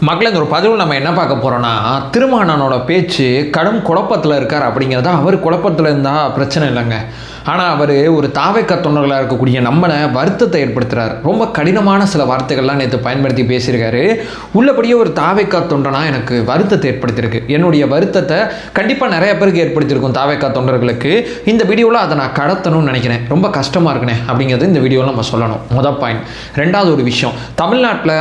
மக்கள் இந்த ஒரு பதிவில் நம்ம என்ன பார்க்க போகிறோன்னா, திருமானனோட பேச்சு கடும் குழப்பத்தில் இருக்கார் அப்படிங்கிறதா. அவர் குழப்பத்தில் இருந்தால் பிரச்சனை இல்லைங்க. ஆனால் அவர் ஒரு தாவேக்கா தொண்டர்களாக இருக்கக்கூடிய நம்மளை வருத்தத்தை ஏற்படுத்துகிறார். ரொம்ப கடினமான சில வார்த்தைகள்லாம் நேற்று பயன்படுத்தி பேசியிருக்காரு. உள்ளபடியே ஒரு தாவேக்கா தொண்டனா எனக்கு வருத்தத்தை ஏற்படுத்தியிருக்கு. என்னுடைய வருத்தத்தை கண்டிப்பாக நிறைய பேருக்கு ஏற்படுத்தியிருக்கும் தாவேக்கா தொண்டர்களுக்கு. இந்த வீடியோவில் அதை நான் கடத்தணும்னு நினைக்கிறேன். ரொம்ப கஷ்டமாக இருக்குனே அப்படிங்கிறது இந்த வீடியோவில் நம்ம சொல்லணும். முதல் பாயிண்ட். ரெண்டாவது ஒரு விஷயம், தமிழ்நாட்டில்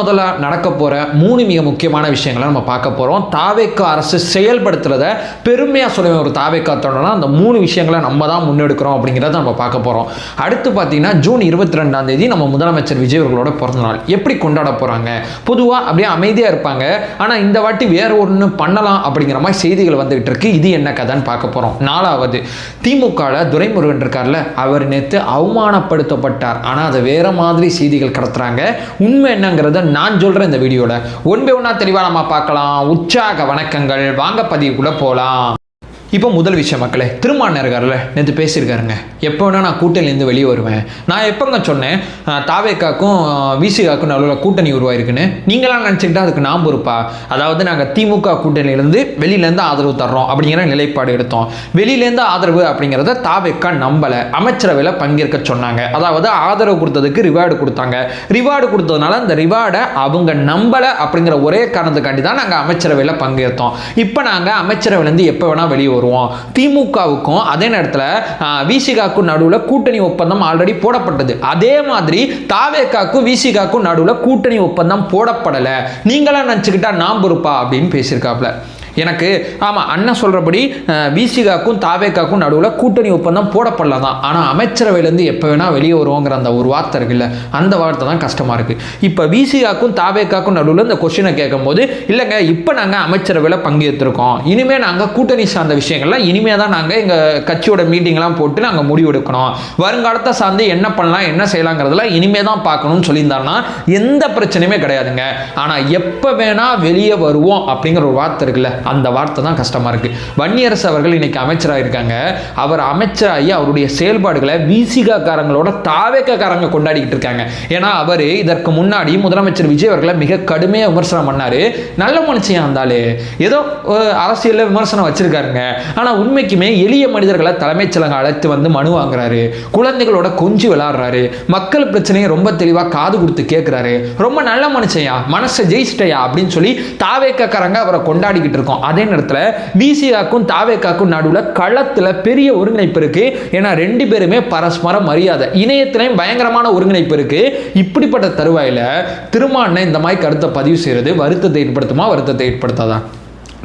முதல்ல நடக்க போகிற 3 மிக முக்கியமான விஷயங்களை நம்ம பார்க்க போகிறோம். தாவேக்கா அரசு செயல்படுத்துறத பெருமையாக சொல்லுவேன். ஒரு தாவேக்கா தொண்டனா அந்த 3 விஷயங்களை நம்ம தான் முன்னெடுக்கிறோம் அப்படிங்கிறத நம்ம பார்க்க போகிறோம். அடுத்து பார்த்தீங்கன்னா ஜூன் 22ஆம் தேதி நம்ம முதலமைச்சர் விஜய் அவர்களோட பிறந்தநாள் எப்படி கொண்டாட போகிறாங்க. பொதுவாக அப்படியே அமைதியாக இருப்பாங்க, ஆனால் இந்த வாட்டி வேற ஒன்று பண்ணலாம் அப்படிங்கிற மாதிரி செய்திகள் வந்துகிட்டு இருக்கு. இது என்ன கதைன்னு பார்க்க போகிறோம். 4வது, திமுகவில் துரைமுருகன் இருக்கார்ல, அவர் நேற்று அவமானப்படுத்தப்பட்டார். ஆனால் அதை வேற மாதிரி செய்திகள் கடத்துறாங்க. உண்மை என்னங்கிறத நான் சொல்கிறேன் இந்த வீடியோவில். ஒன்பே ஒன்றா தெளிவாக நம்ம பார்க்கலாம். உற்சாக வணக்கங்கள். வாங்க பதிவுக்குள்ளே போகலாம். இப்போ முதல் விஷயம் மக்களே, திருமான் இருக்கார்ல, நேற்று பேசியிருக்காருங்க. எப்போ வேணால் நான் கூட்டணியிலேருந்து வெளியே வருவேன். நான் எப்போங்க சொன்னேன் தாவேக்காக்கும் விசிகாக்கும் நடுவில் கூட்டணி உருவாயிருக்குன்னு? நீங்களாம் நினச்சிக்கிட்டா அதுக்கு நான் பொறுப்பா? அதாவது நாங்கள் திமுக கூட்டணியிலேருந்து வெளியிலேருந்து ஆதரவு தர்றோம் அப்படிங்கிற நிலைப்பாடு எடுத்தோம். வெளியிலேருந்து ஆதரவு அப்படிங்கிறத தாவேக்கா நம்பலை. அமைச்சரவையில் பங்கேற்க சொன்னாங்க. அதாவது ஆதரவு கொடுத்ததுக்கு ரிவார்டு கொடுத்தாங்க. ரிவார்டு கொடுத்ததுனால அந்த ரிவார்டை அவங்க நம்பலை அப்படிங்கிற ஒரே காரணத்துக்காண்டி தான் நாங்கள் அமைச்சரவையில் பங்கேற்றோம். இப்போ நாங்கள் அமைச்சரவையிலேருந்து எப்போ வேணால் வெளியே வருவோம். திமுகவுக்கும் அதே நேரத்தில் விசிகாக்கும் நடுவில் கூட்டணி ஒப்பந்தம் ஆல்ரெடி போடப்பட்டது. அதே மாதிரி தாவேக்காக்கும் விசிகாக்கும் நடுவில் கூட்டணி ஒப்பந்தம் போடப்படலை. நீங்களாம் நினச்சிக்கிட்டா நான் பொறுப்பா அப்படின்னு பேசியிருக்காப்ல. எனக்கு ஆமாம், அண்ணன் சொல்கிறபடி விசிகாக்கும் தாவேக்காக்கும் நடுவில் கூட்டணி ஒப்பந்தம் போடப்படலாம் தான். ஆனால் அமைச்சரவையிலேருந்து எப்போ வேணால் வெளியே வருவோங்கிற அந்த ஒரு வார்த்தை இருக்குல்ல, அந்த வார்த்தை தான் கஷ்டமாக இருக்குது. இப்போ விசிகாக்கும் தாவேக்காக்கும் நடுவில் இந்த கொஸ்டினை கேட்கும்போது, இல்லைங்க இப்போ நாங்கள் அமைச்சரவையில் பங்கேற்றிருக்கோம், இனிமேல் நாங்கள் கூட்டணி சார்ந்த விஷயங்கள்லாம் இனிமேல் தான் நாங்கள் எங்கள் கட்சியோட மீட்டிங்லாம் போட்டு நாங்கள் முடிவெடுக்கணும், வருங்காலத்தை சார்ந்து என்ன பண்ணலாம் என்ன செய்யலாங்கிறதுலாம் இனிமேல் தான் பார்க்கணும்னு சொல்லியிருந்தாருன்னா எந்த பிரச்சனையுமே கிடையாதுங்க. ஆனால் எப்போ வேணால் வெளியே வருவோம் அப்படிங்கிற ஒரு வார்த்தை இருக்குல்ல, அந்த வார்த்தை தான் கஷ்டமா இருக்கு. வன்னியரசு அவர்கள் இன்னைக்கு அமைச்சராக இருக்காங்க. அவர் அமைச்சராகி அவருடைய செயல்பாடுகளை விசிகாக்காரங்களோட தாவேக்காரங்க கொண்டாடிக்கிட்டு இருக்காங்க. ஏன்னா அவர் இதற்கு முன்னாடி முதலமைச்சர் விஜய் அவர்களை மிக கடுமையாக விமர்சனம் பண்ணாரு. நல்ல மனுஷன் இருந்தாலே ஏதோ அரசியலில் விமர்சனம் வச்சிருக்காருங்க. ஆனால் உண்மைக்குமே எளிய மனிதர்களை தலைமைச் செயலகம் அழைத்து வந்து மனு வாங்குறாரு. குழந்தைகளோட கொஞ்சி விளையாடுறாரு. மக்கள் பிரச்சனையை ரொம்ப தெளிவாக காது கொடுத்து கேட்கிறாரு. ரொம்ப நல்ல மனுஷன்யா, மனசை ஜெயிச்சிட்டையா அப்படின்னு சொல்லி தாவேக்காரங்க அவரை கொண்டாடிக்கிட்டு இருக்கோம். அதே நேரத்தில் விசிகாக்கும் தாவேக்காக்கும் நடுவில் களத்தில் பெரிய ஒருங்கிணைப்பு இருக்கு. ஏன்னா 2 பேருமே பரஸ்பர மரியாதை, இணையத்திலையும் பயங்கரமான ஒருங்கிணைப்பு இருக்கு. இப்படிப்பட்ட தருவாயில திருமான் இந்த மாதிரி கருத்தை பதிவு செய்யறது வருத்தத்தை ஏற்படுத்துமா, வருத்தத்தை ஏற்படுத்தாதான்?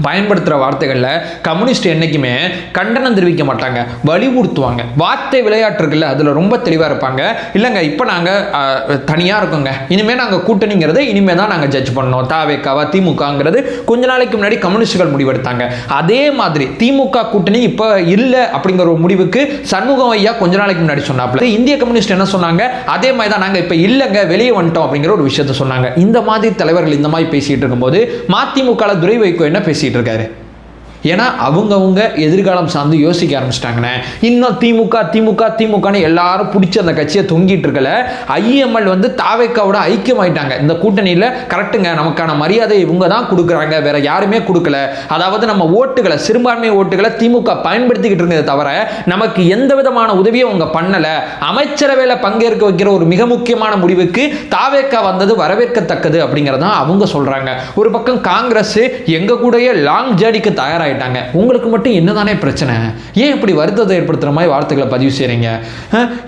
பயன்படுத்துகிற வார்த்தைகளில் கம்யூனிஸ்ட் என்றைக்குமே கண்டனம் தெரிவிக்க மாட்டாங்க, வலியுறுத்துவாங்க. வார்த்தை விளையாட்டு இருக்குல்ல, அதில் ரொம்ப தெளிவாக இருப்பாங்க. இல்லைங்க இப்போ நாங்கள் தனியாக இருக்கோங்க, இனிமேல் நாங்கள் கூட்டணிங்கிறத இனிமேல் தான் நாங்கள் ஜட்ஜ் பண்ணோம், தாவேக்காவா திமுகங்கிறது கொஞ்ச நாளைக்கு முன்னாடி கம்யூனிஸ்டுகள் முடிவெடுத்தாங்க. அதே மாதிரி திமுக கூட்டணி இப்போ இல்லை அப்படிங்கிற ஒரு முடிவுக்கு சண்முகம் ஐயா கொஞ்ச நாளைக்கு முன்னாடி சொன்னாப்ல. இந்திய கம்யூனிஸ்ட் என்ன சொன்னாங்க, அதே மாதிரி தான் நாங்கள் இப்போ இல்லைங்க வெளியே வந்துட்டோம் அப்படிங்கிற ஒரு விஷயத்த சொன்னாங்க. இந்த மாதிரி தலைவர்கள் இந்த மாதிரி பேசிகிட்டு இருக்கும்போது மதிமுக துரை வைகோ என்ன பேசிட்டு இருக்காரு? ஏன்னா அவங்கவுங்க எதிர்காலம் சார்ந்து யோசிக்க ஆரம்பிச்சிட்டாங்கண்ணே. இன்னும் திமுகன்னு எல்லாரும் பிடிச்சி அந்த கட்சியை தொங்கிட்டு இருக்கல. ஐஎம்எல் வந்து தாவேக்காவோட ஐக்கியமாயிட்டாங்க. இந்த கூட்டணியில் கரெக்டுங்க, நமக்கான மரியாதை இவங்க தான் கொடுக்குறாங்க, வேற யாருமே கொடுக்கல. அதாவது நம்ம ஓட்டுகளை, சிறுபான்மை ஓட்டுகளை திமுக பயன்படுத்திக்கிட்டு இருந்ததை தவிர நமக்கு எந்த விதமான உதவியும் அவங்க பண்ணலை. அமைச்சரவையில் பங்கேற்க வைக்கிற ஒரு மிக முக்கியமான முடிவுக்கு தாவேக்கா வந்தது வரவேற்கத்தக்கது அப்படிங்கிறதான் அவங்க சொல்றாங்க. ஒரு பக்கம் காங்கிரஸ் எங்க கூடயே லாங் ஜேர்னிக்கு தயாராக உங்களுக்கு மட்டும் என்னதானே பிரச்சனை? ஏன் இப்படி வருத்தத்தை ஏற்படுத்துற மாதிரி வார்த்தைகளை பதிவு செய்றீங்க?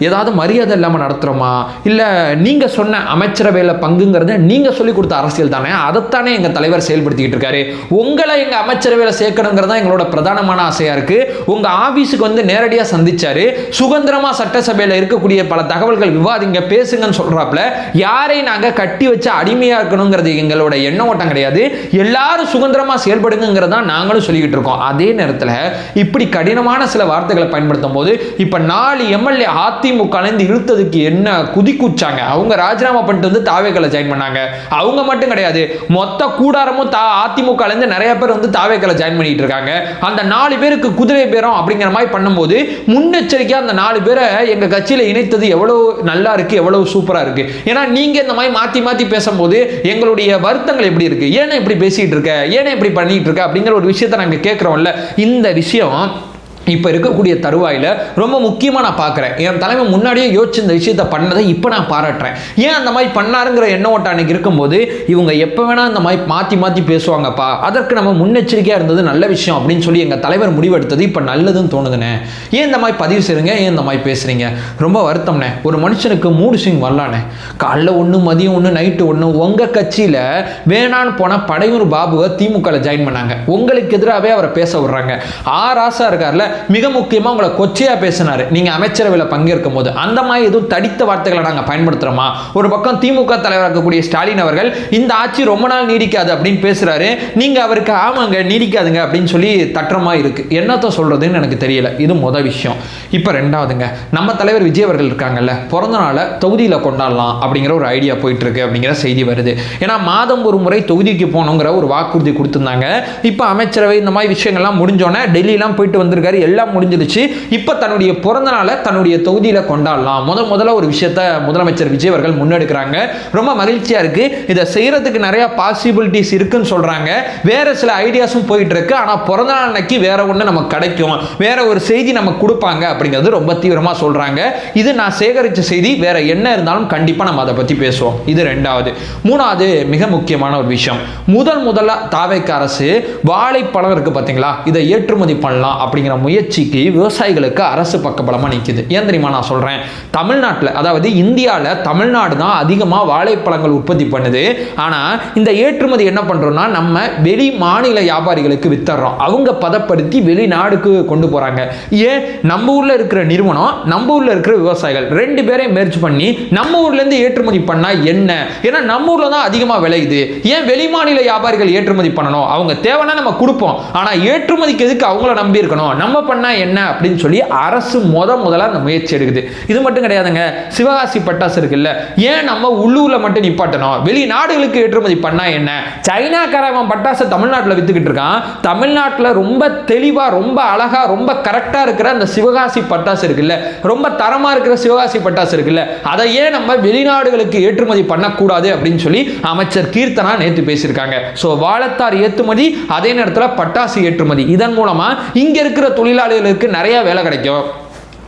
ஏதாவது மரியாதை இல்லாமல் நடத்துறோமா? இல்லை நீங்க சொன்ன அமைச்சரவையில் பங்குங்கிறத நீங்க சொல்லி கொடுத்த அரசியல் தானே, அதைத்தானே எங்க தலைவர் செயல்படுத்திக்கிட்டு இருக்காரு. உங்களை எங்க அமைச்சரவையில் சேர்க்கணுங்கிறதா எங்களோட பிரதானமான ஆசையா இருக்கு. உங்க ஆபீஸுக்கு வந்து நேரடியாக சந்திச்சாரு. சுதந்திரமா சட்டசபையில் இருக்கக்கூடிய பல தகவல்கள் விவாதிங்க, பேசுங்கன்னு சொல்றாப்ல. யாரை நாங்க கட்டி வச்சு அடிமையா இருக்கணுங்கிறது எங்களோட எண்ண ஓட்டம் கிடையாது. எல்லாரும் சுதந்திரமா செயல்படுங்கிறதா நாங்களும் சொல்லிக்கிட்டு சொல்லிட்டு இருக்கோம். அதே நேரத்தில் இப்படி கடினமான சில வார்த்தைகளை பயன்படுத்தும் போது இப்ப 4 எம்எல்ஏ அதிமுக இழுத்ததுக்கு என்ன குதிக்குச்சாங்க. அவங்க ராஜினாமா பண்ணிட்டு வந்து தாவேக்கல ஜாயின் பண்ணாங்க. அவங்க மட்டும் கிடையாது, மொத்த கூடாரமும் அதிமுக நிறைய பேர் வந்து தாவேக்கல ஜாயின் பண்ணிட்டு இருக்காங்க. அந்த 4 பேருக்கு குதிரை பேரம் அப்படிங்கிற மாதிரி பண்ணும்போது முன்னெச்சரிக்கையா அந்த 4 பேரை எங்க கட்சியில இணைத்தது எவ்வளவு நல்லா இருக்கு, எவ்வளவு சூப்பரா இருக்கு. ஏன்னா நீங்க இந்த மாதிரி மாத்தி மாத்தி பேசும்போது எங்களுடைய வருத்தங்கள் எப்படி இருக்கு, ஏன்னா இப்படி பேசிட்டு இருக்க, ஏன்னா இப்படி பண்ணிட்டு இருக்க அப்படிங்கிற ஒரு விஷயத்தை நாங்க கேட்கிறோம்ல. இந்த விஷயம் இப்போ இருக்கக்கூடிய தருவாயில் ரொம்ப முக்கியமாக நான் பார்க்குறேன். என் தலைமை முன்னாடியே யோசிச்சு இந்த விஷயத்தை பண்ணதை இப்போ நான் பாராட்டுறேன். ஏன் அந்த மாதிரி பண்ணாருங்கிற எண்ண ஓட்டம் அன்னைக்கு இருக்கும்போது இவங்க எப்போ வேணால் இந்த மாதிரி மாற்றி மாற்றி பேசுவாங்கப்பா, அதற்கு நம்ம முன்னெச்சரிக்கையாக இருந்தது நல்ல விஷயம் அப்படின்னு சொல்லி எங்கள் தலைவர் முடிவெடுத்தது இப்போ நல்லதுன்னு தோணுதுண்ணே. ஏன் இந்த மாதிரி பதிவு செய்யுங்க, ஏன் இந்த மாதிரி பேசுகிறீங்க, ரொம்ப வருத்தம்ண்ணே. ஒரு மனுஷனுக்கு மூடு ஸ்விங் வரலானே, காலைல ஒன்று, மதியம் ஒன்று, நைட்டு ஒன்று. உங்கள் கட்சியில் வேணான்னு போன படையூர் பாபுவை திமுகவில் ஜாயின் பண்ணாங்க. உங்களுக்கு எதிராகவே அவரை பேச விடுறாங்க. ராசா இருக்கார்ல, மிக முக்கியமா உங்களை கொச்சையா பேசினாரு நீங்க அமைச்சரவையில் பங்கேற்கும் போது. அந்த மாதிரி எதுவும் தடித்த வார்த்தைகளை நாங்க பயன்படுத்துறோமா? ஒரு பக்கம் திமுக தலைவராக இருக்கக்கூடிய ஸ்டாலின் அவர்கள் இந்த ஆட்சி ரொம்ப நாள் நீடிக்காது அப்படின்னு பேசுறாரு, நீங்க அவருக்கு ஆமாங்க நீடிக்காதுங்க அப்படின்னு சொல்லி தட்டுறமா இருக்கு. என்னத்த சொல்றதுன்னு எனக்கு தெரியல. இது முதல் விஷயம். இப்ப ரெண்டாவதுங்க, நம்ம தலைவர் விஜய் அவர்கள் இருக்காங்கல்ல, பிறந்த நாளை தொகுதியில கொண்டாடலாம் அப்படிங்கிற ஒரு ஐடியா போயிட்டு இருக்கு அப்படிங்கிற செய்தி வருது. ஏன்னா மாதம் ஒரு முறை தொகுதிக்கு போகணுங்கிற ஒரு வாக்குறுதி கொடுத்திருந்தாங்க. இப்ப அமைச்சரவை இந்த மாதிரி விஷயங்கள்லாம் முடிஞ்சோன்னே டெல்லியெல்லாம் போயிட்டு வந்திருக்காரு, எல்லாம் முடிஞ்சிருச்சு. இப்ப தன்னுடைய பிறந்த நாளை தன்னுடைய தொகுதியில கொண்டாடலாம் முதல்ல ஒரு விஷயத்தை முதலமைச்சர் விஜய் அவர்கள் முன்னெடுக்கிறாங்க. ரொம்ப மகிழ்ச்சியா இருக்கு. இதை செய்யறதுக்கு நிறைய பாசிபிலிட்டிஸ் இருக்குன்னு சொல்றாங்க. வேற சில ஐடியாஸும் போயிட்டு இருக்கு. ஆனா பிறந்த நாள் அன்னைக்கு வேற ஒண்ணு நமக்கு கிடைக்கும், வேற ஒரு செய்தி நமக்கு கொடுப்பாங்க அப்படிங்கிறது ரொம்ப தீவிரமா சொல்றாங்க. இது நான் சேகரிச்ச செய்தி. வேற என்ன இருந்தாலும் கண்டிப்பா நம்ம அதை பத்தி பேசுவோம். இது ரெண்டாவது. மூணாவது மிக முக்கியமான ஒரு விஷயம், முதல்ல தாவேக்க அரசு வாழைப்பழம் இருக்கு பாத்தீங்களா, இதை ஏற்றுமதி பண்ணலாம் அப்படிங்கிற முயற்சிக்கு விவசாயிகளுக்கு அரசு பக்கபலமா நிக்குது. ஏன் தெரியுமா நான் சொல்றேன்? தமிழ்நாட்டில், அதாவது இந்தியாவில் தமிழ்நாடு தான் அதிகமாக வாழைப்பழங்கள் உற்பத்தி பண்ணுது. ஆனா இந்த ஏற்றுமதி என்ன பண்றோம்னா நம்ம வெளி மாநில வியாபாரிகளுக்கு வித்தர்றோம், அவங்க பதப்படுத்தி வெளிநாடுக்கு கொண்டு போறாங்க. ஏன் நம்ம ஊர்ல இருக்கிற நிறுவனம், நம்ம ஊர்ல இருக்கிற விவசாயிகள் ரெண்டு பேரையும் மேர்ஜ் பண்ணி நம்ம ஊர்ல இருந்து ஏற்றுமதி பண்ணா என்ன? ஏன்னா நம்ம ஊர்ல தான் அதிகமா விளையுது, ஏன் வெளி மாநில வியாபாரிகள் ஏற்றுமதி பண்ணணும்? அவங்க தேவைன்னா நம்ம கொடுப்போம், ஆனா ஏற்றுமதிக்கு எதுக்கு அவங்கள நம்பி இருக்கணும்? நம்ம பண்ணா என்ன அப்படின்னு சொல்லி அரசு முதல்ல அந்த முயற்சி எடுக்குது. இது மட்டும் கிடையாதுங்க, சிவகாசி பட்டாசு இருக்குல்ல, ஏன் நம்ம உள்ளூர்ல மட்டும் நிப்பாட்டணும்? வெளிநாடுகளுக்கு ஏற்றுமதி பண்ணா என்ன? சைனாக்காரன் பட்டாசு தமிழ்நாட்டில் வித்துக்கிட்டு இருக்கான். தமிழ்நாட்டில் ரொம்ப தெளிவா, ரொம்ப அழகா, ரொம்ப கரெக்டா இருக்கிற அந்த சிவகாசி பட்டாசு இருக்குல்ல, ரொம்ப தரமா இருக்கிற சிவகாசி பட்டாசு இருக்குல்ல, அதை ஏன் நம்ம வெளிநாடுகளுக்கு ஏற்றுமதி பண்ணக்கூடாது அப்படின்னு சொல்லி அமைச்சர் கீர்த்தனா நேற்று பேசியிருக்காங்க. ஸோ வாழைத்தார் ஏற்றுமதி, அதே நேரத்தில் பட்டாசு ஏற்றுமதி, இதன் மூலமா இங்க இருக்கிற தொழிலாளிகளுக்கு நிறைய வேலை கிடைக்கும்,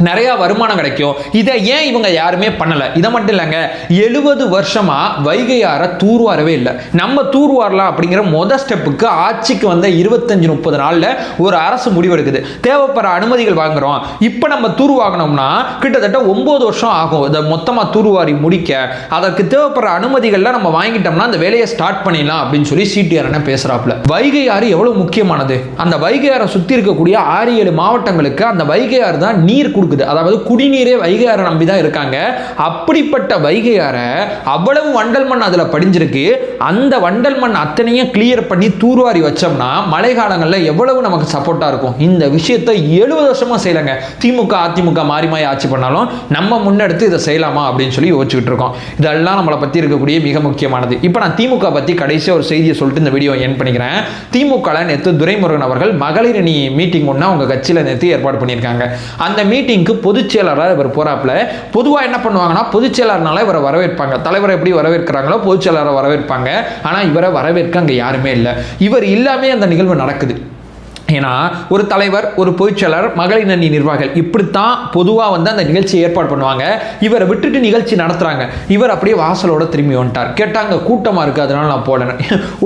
நிறைய வருமானம் கிடைக்கும். இதை ஏன் இவங்க யாருமே பண்ணல? இதை மட்டும் இல்லைங்க, 70 வருஷமா வைகை ஆற தூர்வாரவே இல்லை. நம்ம தூர்வாரலாம் அப்படிங்கிற முதல் ஸ்டெப்புக்கு ஆட்சிக்கு வந்த 25-30 நாள்ல ஒரு அரசு முடிவெடுக்குது. தேவைப்படுற அனுமதிகள் வாங்குறோம். இப்போ நம்ம தூர்வாகணும்னா கிட்டத்தட்ட 9 வருஷம் ஆகும் இதை மொத்தமாக தூர்வாரி முடிக்க. அதற்கு தேவைப்படுற அனுமதிகள்லாம் நம்ம வாங்கிட்டோம்னா அந்த வேலையை ஸ்டார்ட் பண்ணிடலாம் அப்படின்னு சொல்லி சிடிஆர் என்ன பேசுறாப்புல. வைகை ஆறு எவ்வளவு முக்கியமானது. அந்த வைகை ஆறை சுற்றி இருக்கக்கூடிய 6-7 மாவட்டங்களுக்கு அந்த வைகை ஆறு தான் நீர் கொடுக்குது. அதாவது குடிநீரே வைகை ஆறை நம்பி தான் இருக்காங்க. அப்படிப்பட்ட வைகை ஆறை அவ்வளவு வண்டல் மண் அதுல படிஞ்சிருக்கு. அந்த வண்டல் மண் அத்தனையும் கிளியர் பண்ணி தூர்வாரி வச்சோம்னா மழை காலங்களில் எவ்வளவு நமக்கு சப்போர்ட்டா இருக்கும். இந்த விஷயத்தை 70 வருஷமா செய்யலங்க. திமுக அதிமுக மாறி மாறி ஆட்சி பண்ணாலும் நம்ம முன்னெடுத்து இதை செய்யலாமா அப்படின்னு சொல்லி யோசிச்சுட்டு இருக்கோம். இதெல்லாம் நம்மளை பத்தி இருக்கக்கூடிய மிக முக்கியமானது. இப்போ நான் திமுக பத்தி கடைசியாக ஒரு செய்தியை சொல்லிட்டு இந்த வீடியோ என் பண்ணிக்கிறேன். திமுக நேற்று துரைமுருகன் அவர்கள் மகளிர் அணி மீட்டிங் ஒன்று அவங்க கட்சியில் நேற்று ஏற்பாடு பண்ணியிருக்காங்க. அந்த மீட்டிங் பொதுச் செயலாளர் இவர் போறாப்ல. பொதுவா என்ன பண்ணுவாங்கன்னா பொதுச் செயலாளர்னால இவரை வரவேற்பாங்க. தலைவரை எப்படி வரவேற்கிறாங்களோ பொதுச் செயலாளரை வரவேற்பாங்க. ஆனா இவரை வரவேற்க அங்க யாருமே இல்லை. இவர் இல்லாமே அந்த நிகழ்வு நடக்குது. ஏன்னா ஒரு தலைவர், ஒரு பொதுச்செயலாளர், மகளிர் அணி நிர்வாகிகள் இப்படித்தான் பொதுவாக வந்து அந்த நிகழ்ச்சியை ஏற்பாடு பண்ணுவாங்க. இவரை விட்டுட்டு நிகழ்ச்சி நடத்துறாங்க. இவர் அப்படியே வாசலோட திரும்பி வந்துட்டார். கேட்டாங்க கூட்டமாக இருக்குது அதனால நான் போடல.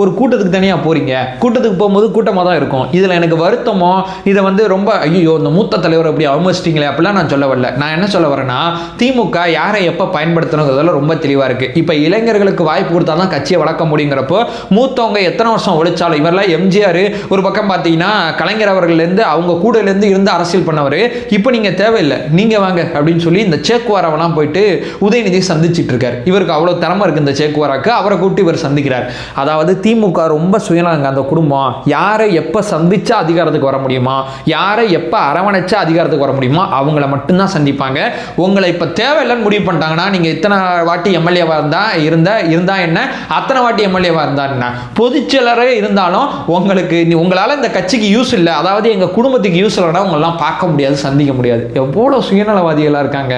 ஒரு கூட்டத்துக்கு தனியாக போறீங்க, கூட்டத்துக்கு போகும்போது கூட்டமாக தான் இருக்கும். இதில் எனக்கு வருத்தமோ இதை வந்து ரொம்ப ஐயோ இந்த மூத்த தலைவர் அப்படி அவமதிச்சிட்டீங்களே அப்படிலாம் நான் சொல்ல வரல. நான் என்ன சொல்ல வரேன்னா திமுக யாரை எப்போ பயன்படுத்தணுங்கிறதுல ரொம்ப தெளிவாக இருக்குது. இப்போ இளைஞர்களுக்கு வாய்ப்பு கொடுத்தா தான் கட்சியை வளர்க்க முடியுங்கிறப்போ மூத்தவங்க எத்தனை வருஷம் ஒழிச்சாலும் இவரெல்லாம் எம்ஜிஆர் ஒரு பக்கம் பார்த்தீங்கன்னா கலைஞர் அவர்கள்லேருந்து அவங்க கூடலேருந்து இருந்து அரசியல் பண்ணவர். இப்போ நீங்கள் தேவையில்லை, நீங்கள் வாங்க அப்படின்னு சொல்லி இந்த சேக்குவாராவெல்லாம் போயிட்டு உதயநிதி சந்திச்சிட்டு இருக்காரு. இவருக்கு அவ்வளோ திறமை இருக்குது இந்த சேக்குவாராக்கு. அவரை கூப்பிட்டு இவர் சந்திக்கிறார். அதாவது திமுக ரொம்ப சுயநலங்க அந்த குடும்பம். யாரை எப்போ சந்திச்சா அதிகாரத்துக்கு வர முடியுமா, யாரை எப்போ அரவணைச்சா அதிகாரத்துக்கு வர முடியுமோ அவங்கள மட்டும்தான் சந்திப்பாங்க. உங்களை இப்போ தேவையில்லைன்னு முடிவு பண்ணிட்டாங்கன்னா நீங்கள் இத்தனை வாட்டி எம்எல்ஏவாக இருந்தா என்ன, அத்தனை வாட்டி எம்எல்ஏவாக இருந்தா என்ன, பொதுச்செயலரே இருந்தாலும் உங்களுக்கு உங்களால் இந்த கட்சிக்கு யூஸ் இல்லை, அதாவது எங்கள் குடும்பத்துக்கு யூஸ் இல்லைன்னா உங்களெல்லாம் பார்க்க முடியாது, சந்திக்க முடியாது. எவ்வளோ சுயநலவாதிகளாக இருக்காங்க.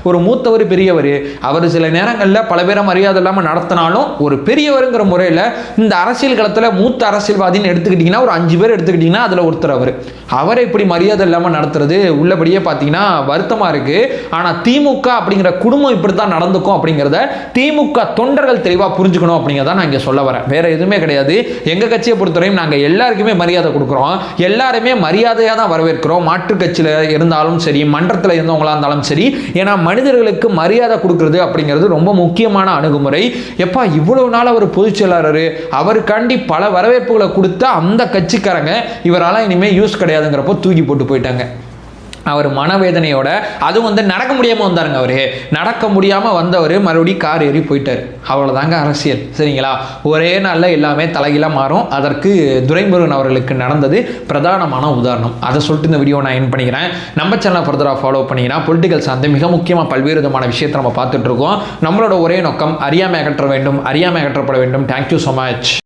ஒரு மூத்தவர் பெரியவர், அவர் சில நேரங்களில் பல பேரை மரியாதை இல்லாமல் நடத்தினாலும் ஒரு பெரியவருங்கிற முறையில் இந்த அரசியல் களத்தில் மூத்த அரசியல்வாதின்னு எடுத்துக்கிட்டிங்கன்னா ஒரு 5 பேர் எடுத்துக்கிட்டிங்கன்னா அதில் ஒருத்தர் அவரை இப்படி மரியாதை இல்லாமல் நடத்துறது உள்ளபடியே பார்த்தீங்கன்னா வருத்தமாக இருக்குது. ஆனால் திமுக அப்படிங்கிற குடும்பம் இப்படி தான் நடந்துக்கும் அப்படிங்கிறத திமுக தொண்டர்கள் தெளிவாக புரிஞ்சுக்கணும் அப்படிங்கிறத நான் இங்கே சொல்ல வரேன். வேற எதுவுமே கிடையாது. எங்கள் கட்சியை பொறுத்தவரையும் நாங்கள் எல்லாருக்குமே மரியாதை கொடுக்குறோம், எல்லாருமே மரியாதையாக தான் வரவேற்கிறோம். மாற்று கட்சியில் இருந்தாலும் சரி, மன்றத்தில் இருந்தவங்களா இருந்தாலும் சரி. ஏன்னா மனிதர்களுக்கு மரியாதை கொடுக்கறது அப்படிங்கிறது ரொம்ப முக்கியமான அணுகுமுறை. எப்பா இவ்வளவு நாள் அவர் பொதுச் செயலாளர், அவருக்காண்டி பல வரவேற்புகளை கொடுத்த அந்த கட்சிக்காரங்க இவரால் இனிமேல் யூஸ் கிடையாதுங்கிறப்போ தூக்கி போட்டு போயிட்டாங்க. அவர் மனவேதனையோட, அதுவும் வந்து நடக்க முடியாமல் வந்தாருங்க. அவரு நடக்க முடியாமல் வந்தவர் மறுபடியும் கார் ஏறி போயிட்டார். அவ்வளோதாங்க அரசியல். சரிங்களா? ஒரே நாளில் எல்லாமே தலைகீழாக மாறும். அதற்கு துரைமுருகன் அவர்களுக்கு நடந்தது பிரதானமான உதாரணம். அதை சொல்லிட்டு இந்த வீடியோ நான் என் பண்ணிக்கிறேன். நம்ம சேனலை ஃபர்தராக ஃபாலோ பண்ணிங்கன்னா பொலிட்டிக்கல் சார்ந்து மிக முக்கியமாக பல்வேறு விதமான விஷயத்தை நம்ம பார்த்துட்டு இருக்கோம். நம்மளோட ஒரே நோக்கம் அறியாமை அகற்ற வேண்டும், அறியாமை அகற்றப்பட வேண்டும். Thank you so much.